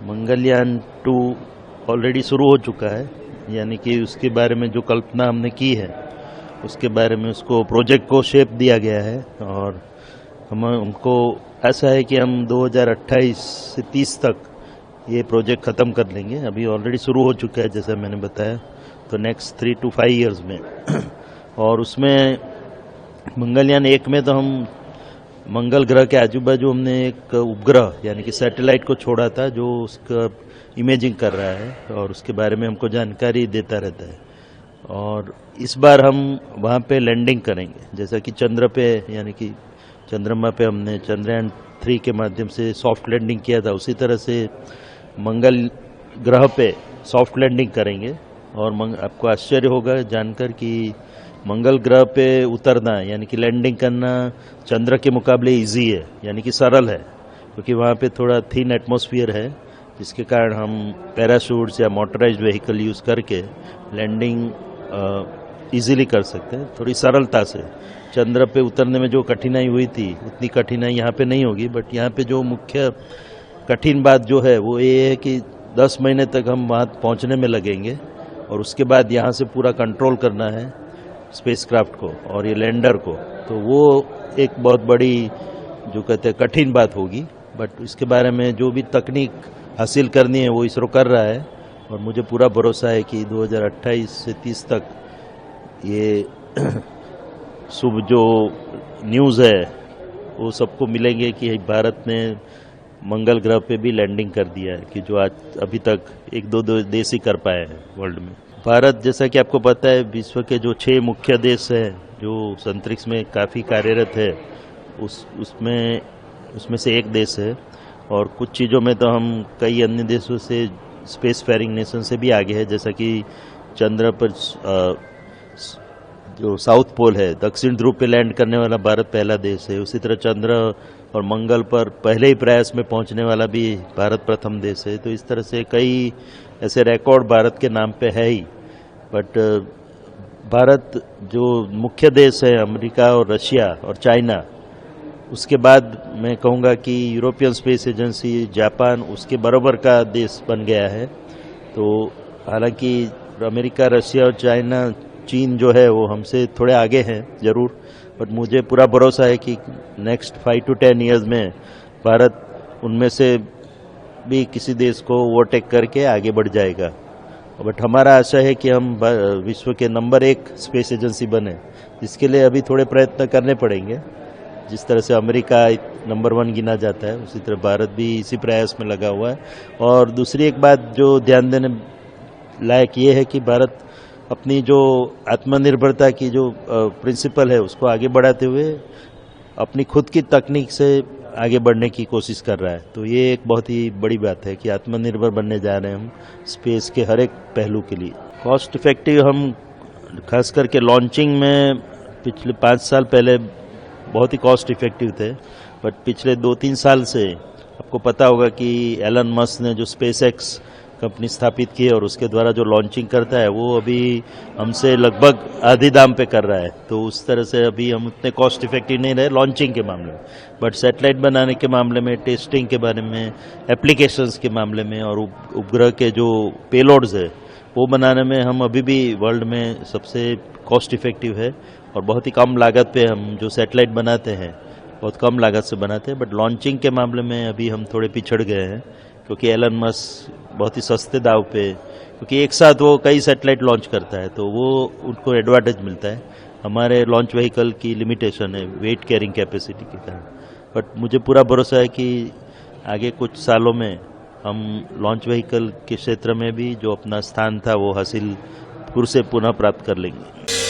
Mangalyaan 2 already शुरू हो चुका है, यानी कि उसके बारे में जो कल्पना हमने की है उसके बारे में उसको प्रोजेक्ट को शेप दिया गया है और हमको ऐसा है कि हम 2028 से 30 तक ये प्रोजेक्ट ख़त्म कर लेंगे। अभी ऑलरेडी शुरू हो चुका है जैसा मैंने बताया, तो नेक्स्ट 3 to 5 ईयर्स में। और उसमें मंगलयान 1 में तो हम मंगल ग्रह के आजू बाजू हमने एक उपग्रह यानी कि सैटेलाइट को छोड़ा था जो उसका इमेजिंग कर रहा है और उसके बारे में हमको जानकारी देता रहता है। और इस बार हम वहाँ पे लैंडिंग करेंगे, जैसा कि चंद्र पे यानी कि चंद्रमा पे हमने चंद्रयान 3 के माध्यम से सॉफ्ट लैंडिंग किया था, उसी तरह से मंगल ग्रह पे सॉफ्ट लैंडिंग करेंगे। और आपको आश्चर्य होगा जानकर कि मंगल ग्रह पे उतरना यानी कि लैंडिंग करना चंद्र के मुकाबले इजी है, यानी कि सरल है, क्योंकि वहाँ पे थोड़ा थिन एटमॉस्फेयर है, जिसके कारण हम पैराशूट्स या मोटराइज्ड व्हीकल यूज़ करके लैंडिंग इजीली कर सकते हैं, थोड़ी सरलता से। चंद्र पे उतरने में जो कठिनाई हुई थी उतनी कठिनाई यहाँ पे नहीं होगी, बट यहाँ पे जो मुख्य कठिन बात जो है वो ये है कि 10 महीने तक हम वहाँ पहुँचने में लगेंगे और उसके बाद यहाँ से पूरा कंट्रोल करना है स्पेसक्राफ्ट को और ये लैंडर को, तो वो एक बहुत बड़ी जो कहते हैं कठिन बात होगी। बट इसके बारे में जो भी तकनीक हासिल करनी है वो इसरो कर रहा है और मुझे पूरा भरोसा है कि 2028 से 30 तक ये शुभ जो न्यूज़ है वो सबको मिलेंगे कि भारत ने मंगल ग्रह पे भी लैंडिंग कर दिया है, कि जो आज अभी तक एक दो देश ही कर पाए हैं वर्ल्ड में। भारत, जैसा कि आपको पता है, विश्व के जो 6 मुख्य देश हैं जो अंतरिक्ष में काफ़ी कार्यरत है उसमें से एक देश है। और कुछ चीज़ों में तो हम कई अन्य देशों से स्पेस फेयरिंग नेशन से भी आगे है, जैसा कि चंद्र पर जो साउथ पोल है, दक्षिण ध्रुव पे लैंड करने वाला भारत पहला देश है। उसी तरह चंद्र और मंगल पर पहले ही प्रयास में पहुंचने वाला भी भारत प्रथम देश है। तो इस तरह से कई ऐसे रिकॉर्ड भारत के नाम पे है ही। बट भारत जो मुख्य देश है अमेरिका और रशिया और चाइना, उसके बाद मैं कहूँगा कि यूरोपियन स्पेस एजेंसी, जापान उसके बराबर का देश बन गया है। तो हालांकि अमेरिका, रशिया और चाइना, चीन जो है वो हमसे थोड़े आगे हैं ज़रूर, बट मुझे पूरा भरोसा है कि नेक्स्ट 5 to 10 ईयर्स में भारत उनमें से भी किसी देश को ओवरटेक करके आगे बढ़ जाएगा। बट हमारा आशा है कि हम विश्व के नंबर 1 स्पेस एजेंसी बने, जिसके लिए अभी थोड़े प्रयत्न करने पड़ेंगे। जिस तरह से अमेरिका नंबर 1 गिना जाता है, उसी तरह भारत भी इसी प्रयास में लगा हुआ है। और दूसरी एक बात जो ध्यान देने लायक ये है कि भारत अपनी जो आत्मनिर्भरता की जो प्रिंसिपल है उसको आगे बढ़ाते हुए अपनी खुद की तकनीक से आगे बढ़ने की कोशिश कर रहा है। तो ये एक बहुत ही बड़ी बात है कि आत्मनिर्भर बनने जा रहे हैं हम स्पेस के हर एक पहलू के लिए। कॉस्ट इफेक्टिव हम खास करके लॉन्चिंग में पिछले 5 साल पहले बहुत ही कॉस्ट इफेक्टिव थे, बट पिछले 2-3 साल से आपको पता होगा कि एलन मस्क ने जो स्पेसएक्स कंपनी स्थापित की है और उसके द्वारा जो लॉन्चिंग करता है वो अभी हमसे लगभग आधे दाम पे कर रहा है। तो उस तरह से अभी हम उतने कॉस्ट इफेक्टिव नहीं रहे लॉन्चिंग के मामले में, बट सैटेलाइट बनाने के मामले में, टेस्टिंग के बारे में, एप्लीकेशंस के मामले में और उपग्रह के जो पेलोड्स है वो बनाने में हम अभी भी वर्ल्ड में सबसे कॉस्ट इफेक्टिव है। और बहुत ही कम लागत पे हम जो सैटेलाइट बनाते हैं बहुत कम लागत से बनाते हैं, बट लॉन्चिंग के मामले में अभी हम थोड़े पिछड़ गए हैं, क्योंकि एलन मस्क बहुत ही सस्ते दाव पे, क्योंकि एक साथ वो कई सैटेलाइट लॉन्च करता है तो वो उनको एडवांटेज मिलता है। हमारे लॉन्च व्हीकल की लिमिटेशन है वेट कैरिंग कैपेसिटी के कारण। बट मुझे पूरा भरोसा है कि आगे कुछ सालों में हम लॉन्च व्हीकल के क्षेत्र में भी जो अपना स्थान था वो हासिल फिर से पुनः प्राप्त कर लेंगे।